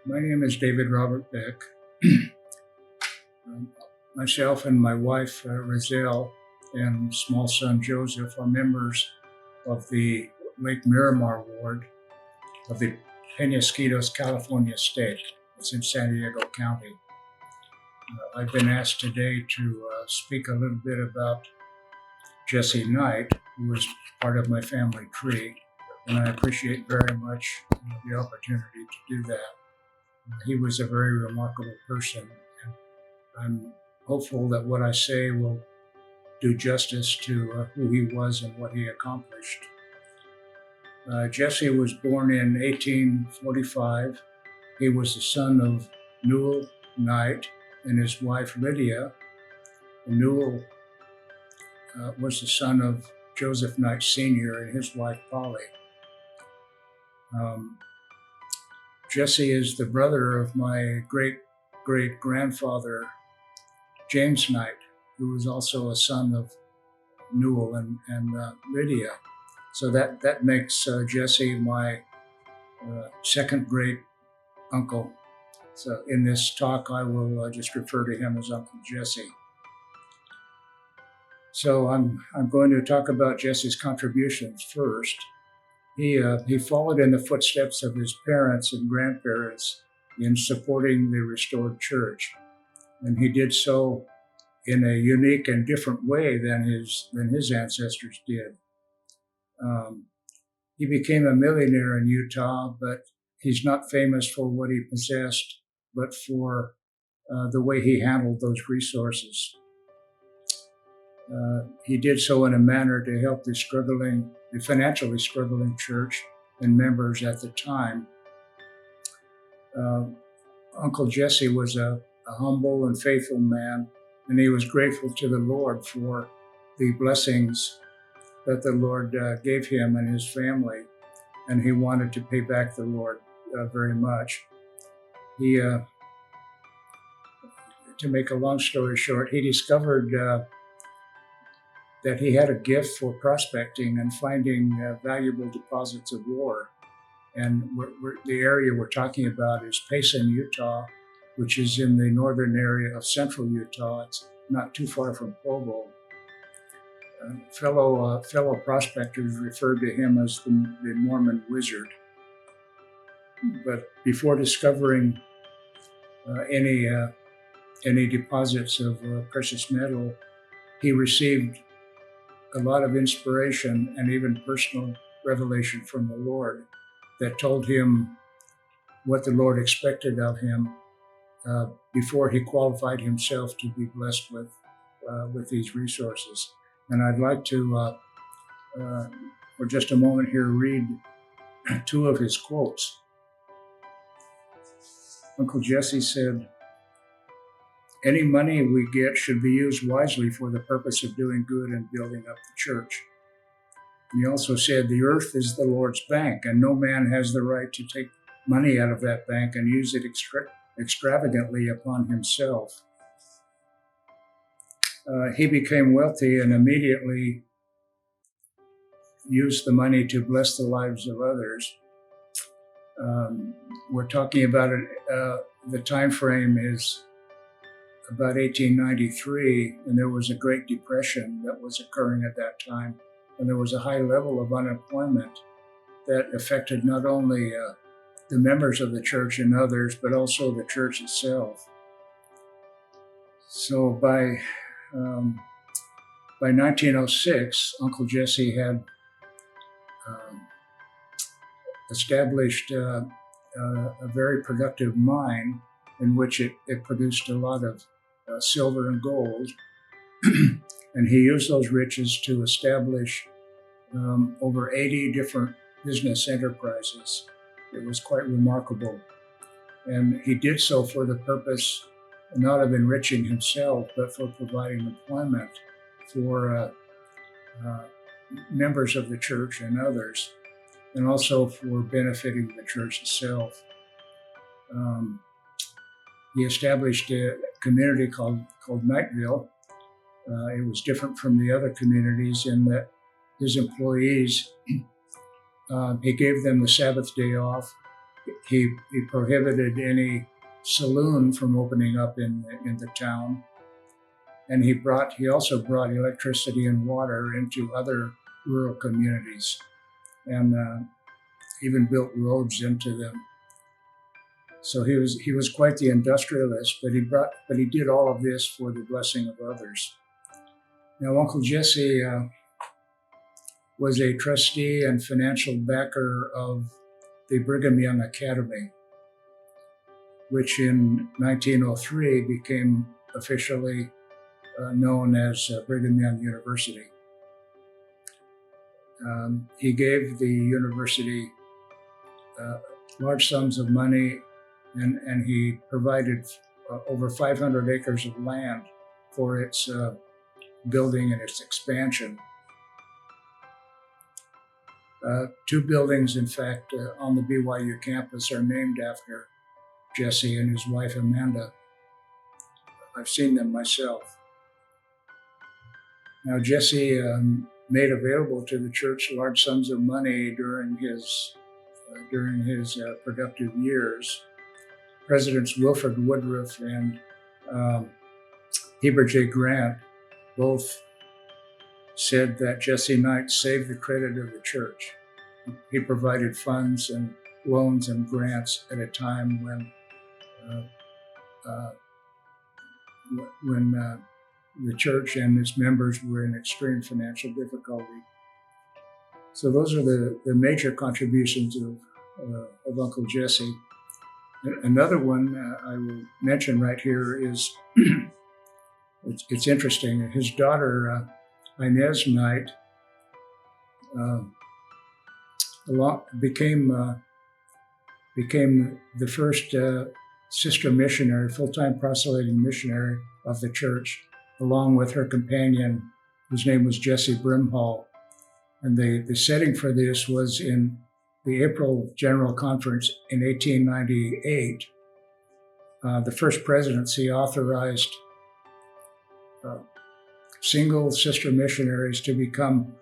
My name is David Robert Beck. Myself and my wife, Razzell, and small son, Joseph, are members of the Lake Miramar Ward of the Penasquitos, California state. It's in San Diego County. I've been asked today to speak a little bit about Jesse Knight, who was part of my family tree, and I appreciate very much the opportunity to do that. He was a very remarkable person, and I'm hopeful that what I say will do justice to who he was and what he accomplished. Jesse was born in 1845. He was the son of Newell Knight and his wife Lydia. Newell was the son of Joseph Knight Sr. and his wife Polly. Jesse is the brother of my great-great-grandfather, James Knight, who was also a son of Newell and Lydia. So that makes Jesse my second great uncle. So in this talk, I will just refer to him as Uncle Jesse. So I'm going to talk about Jesse's contributions first. He followed in the footsteps of his parents and grandparents in supporting the restored church, and he did so in a unique and different way than his ancestors did. He became a millionaire in Utah, but he's not famous for what he possessed, but for the way he handled those resources. He did so in a manner to help the financially struggling church and members at the time. Uncle Jesse was a humble and faithful man, and he was grateful to the Lord for the blessings that the Lord gave him and his family, and he wanted to pay back the Lord very much. To make a long story short, he discovered that he had a gift for prospecting and finding valuable deposits of ore. And the area we're talking about is Payson, Utah, which is in the northern area of central Utah. It's not too far from Provo. Fellow prospectors referred to him as the Mormon wizard. But before discovering any deposits of precious metal, he received a lot of inspiration and even personal revelation from the Lord that told him what the Lord expected of him before he qualified himself to be blessed with these resources. And I'd like to, for just a moment here, read two of his quotes. Uncle Jesse said, "Any money we get should be used wisely for the purpose of doing good and building up the church." And he also said, "The earth is the Lord's bank, and no man has the right to take money out of that bank and use it extravagantly upon himself." He became wealthy and immediately used the money to bless the lives of others. We're talking about it, the time frame is about 1893, and there was a Great Depression that was occurring at that time, and there was a high level of unemployment that affected not only the members of the church and others, but also the church itself. So by 1906, Uncle Jesse had established a very productive mine in which it produced a lot of silver and gold. And he used those riches to establish over 80 different business enterprises. It was quite remarkable. And he did so for the purpose not of enriching himself, but for providing employment for members of the church and others, and also for benefiting the church itself. He established a community called Knightsville. It was different from the other communities in that his employees, he gave them the Sabbath day off. he prohibited any saloon from opening up in the town. And he also brought electricity and water into other rural communities, and even built roads into them. So he was quite the industrialist, but he did all of this for the blessing of others. Now, Uncle Jesse was a trustee and financial backer of the Brigham Young Academy, which in 1903 became officially known as Brigham Young University. He gave the university large sums of money, and he provided over 500 acres of land for its building and its expansion. 2 buildings, in fact, on the BYU campus are named after Jesse and his wife Amanda. I've seen them myself. Now, Jesse made available to the church large sums of money during his productive years. Presidents Wilford Woodruff and Heber J. Grant both said that Jesse Knight saved the credit of the church. He provided funds and loans and grants at a time when the church and its members were in extreme financial difficulty. So those are the major contributions of Uncle Jesse. Another one I will mention right here is, it's interesting, his daughter Inez Knight became the first sister missionary, full-time proselyting missionary of the church, along with her companion, whose name was Jessie Brimhall. And the setting for this was in the April General Conference in 1898. The first presidency authorized single sister missionaries to become,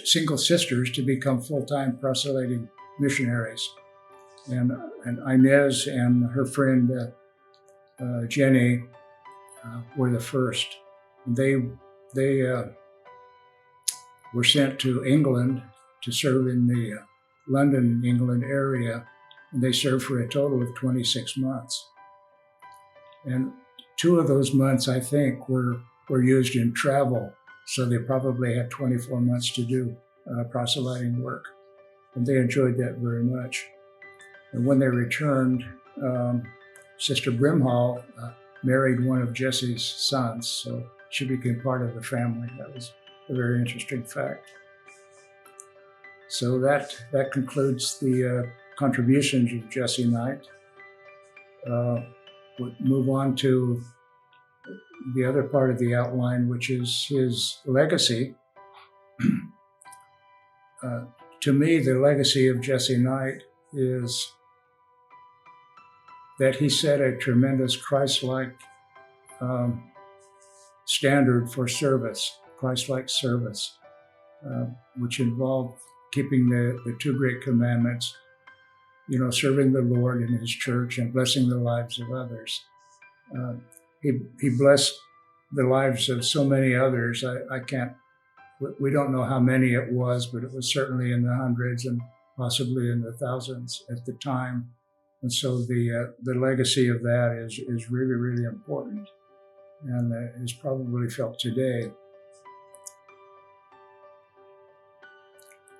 single sisters to become full-time proselyting missionaries. And Inez and her friend Jenny were the first. They were sent to England to serve in the London, England area, and they served for a total of 26 months. And 2 of those months, I think, were used in travel, so they probably had 24 months to do proselyting work, and they enjoyed that very much. And when they returned, Sister Brimhall married one of Jesse's sons, so she became part of the family. That was a very interesting fact. So that concludes the contributions of Jesse Knight. We'll move on to the other part of the outline, which is his legacy. To me, the legacy of Jesse Knight is that he set a tremendous Christ-like standard for service, Christ-like service, which involved keeping the 2 great commandments, serving the Lord in his church and blessing the lives of others. He blessed the lives of so many others. We don't know how many it was, but it was certainly in the hundreds and possibly in the thousands at the time. And so the legacy of that is really, really important, and is probably felt today.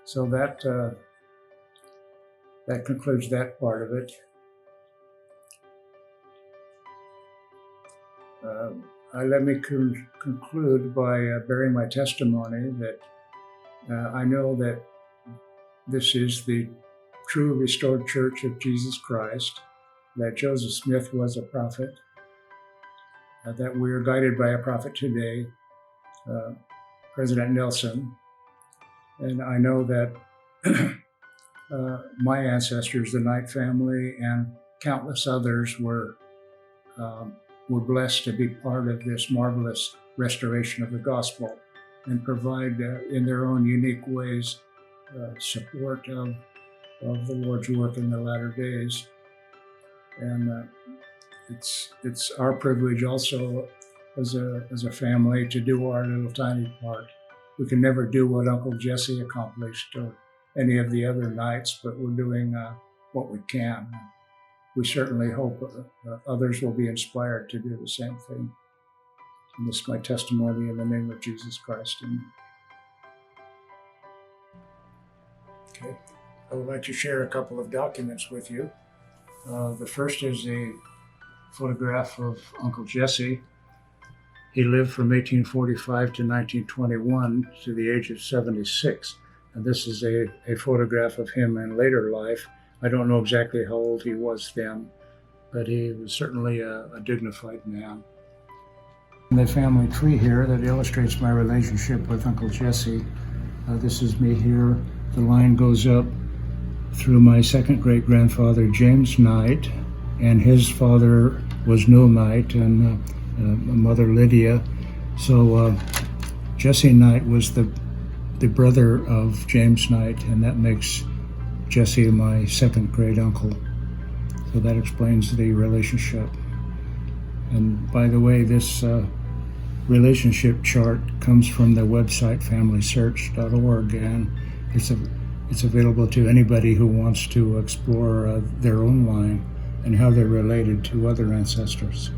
So that concludes that part of it. Let me conclude by bearing my testimony that I know that this is the true restored Church of Jesus Christ, that Joseph Smith was a prophet, that we are guided by a prophet today, President Nelson. And I know that my ancestors, the Knight family, and countless others were blessed to be part of this marvelous restoration of the gospel and provide, in their own unique ways, support of of the Lord's work in the latter days. And it's our privilege also as a family to do our little tiny part. We can never do what Uncle Jesse accomplished or any of the other knights, but we're doing what we can. We certainly hope others will be inspired to do the same thing. And this is my testimony in the name of Jesus Christ. Amen. Okay, I would like to share a couple of documents with you. The first is a photograph of Uncle Jesse. He lived from 1845 to 1921 to the age of 76. And this is a photograph of him in later life. I don't know exactly how old he was then, but he was certainly a dignified man. The family tree here that illustrates my relationship with Uncle Jesse. This is me here. The line goes up through my second great-grandfather, James Knight, and his father was Newell Knight, and mother Lydia. So Jesse Knight was the brother of James Knight, and that makes Jesse my second great uncle. So that explains the relationship. And by the way, this relationship chart comes from the website familysearch.org, and it's available to anybody who wants to explore their own line and how they're related to other ancestors.